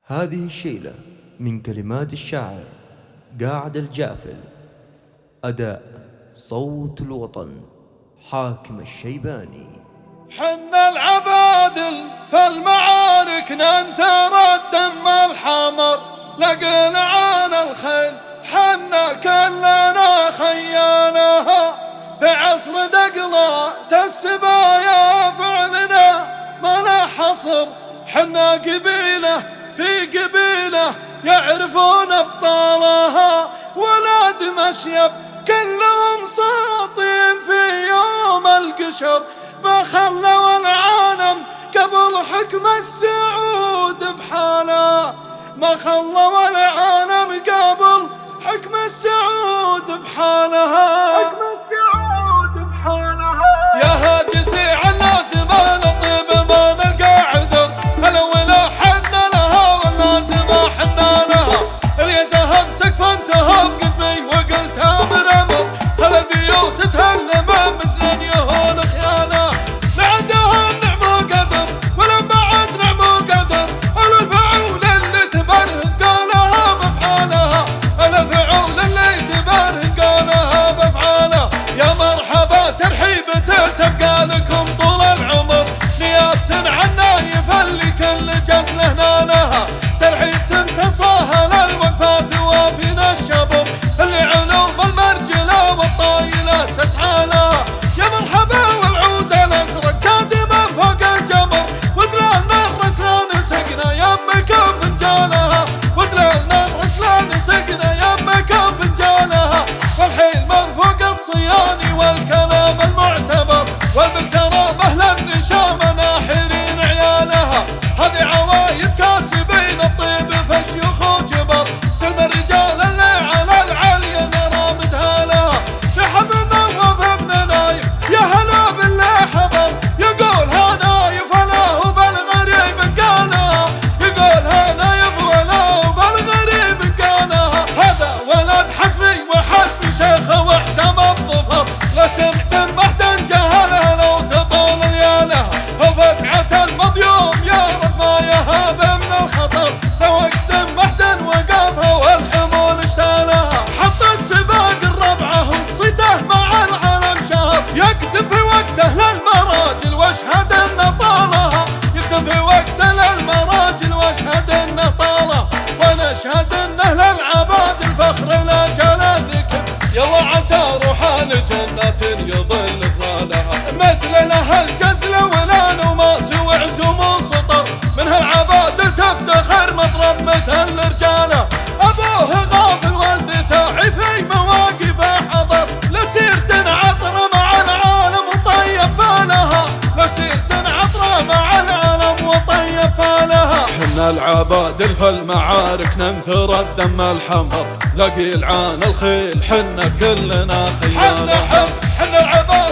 هذه الشيلة من كلمات الشاعر قاعد الجافل، أداء صوت الوطن حاكم الشيباني. حنا العبادل في المعارك ننثر الدم الحمر، لقلعان الخيل حنا كلنا خيانها، في عصر دقلات السبايا فعلنا ما لا حصر. حنا قبيلة في قبيلة يعرفون ابطالها، ولاد مشيب كلهم ساطين في يوم القشر، ما خلوا العالم قبل حكم السعود بحاله، ما خلوا العالم قبل حكم السعود بحالها. يا هاجسي الناس ما نطيب ما نلقى عذر، الأولى حنا لها والناس ما حنا لها. اللي سهمتك فانتهى بقدمي وقلت امر امر، خلى البيوت تهلم مثل يهون خيانه. لعندها النعم وقدر ولما بعد نعم وقدر، الفعول اللي تبرهن قالها بافعالها، الفعول اللي تبرهن قالها بافعالها. يا مرحبا ترحيبة تبقى لكم طول العمر، نيابة عن نايف اللي كل جزله نالها، ترحيب تنتصاها للوقفات وافينا الشبر، اللي علوم المرجلة والطايلة تسعى لها. يا مرحبا والعود الازرق سادما فوق الجمر، ودلالنا الرسلان سقنا يمك فنجالها، ودلالنا الرسلان سقنا يمك فنجالها. والحين من فوق الصياني والكلام المعتبر، والبكترة بأهل النشام ناحرين عيالها. هذه عوايد كاسبين الطيب فالشيوخ وجبر، سلم الرجال اللي على العليا نرى مدهالها. في حبلنا وفي ابن نايف يا هلا باللي حضر، يقول ها نايف ولا هو بالغريب قالها، يقول ها نايف ولا هو بالغريب قالها. هذا ولد حسبي وحسبي شيخه وحسام الظفر، لا سمت محتن جهلها لو تطول ليالها، وفزعة المضيوم يا رب ما يهاب من الخطر، لو اقدم محتن وقفها والحمول اشتالها. حط السباق الربعه وصيته مع العالم شهر، يقدم في وقته للمراجل واشهد انه طالها، يقدم في وقته للمراجل واشهد انه طالها. ونشهد انه للعباد الفخر لا جال ذكر، يلا عسى روحان جنات يظل ظلالها. مثل لها الجزل ولان وما سوى عزوم وسطر، من هالعباد تفتخر مضرب مثل الرجاله. ابوه غافل والدفاعي في مواقفه حضر، لسيرة عطره مع العالم وطيب فالها، لسيرة عطره مع العالم وطيب فالها. حنا العبادل في المعارك ننثر الدم الحمر، لقيل عان الخيل حنا كلنا خيالها. حنا العبادل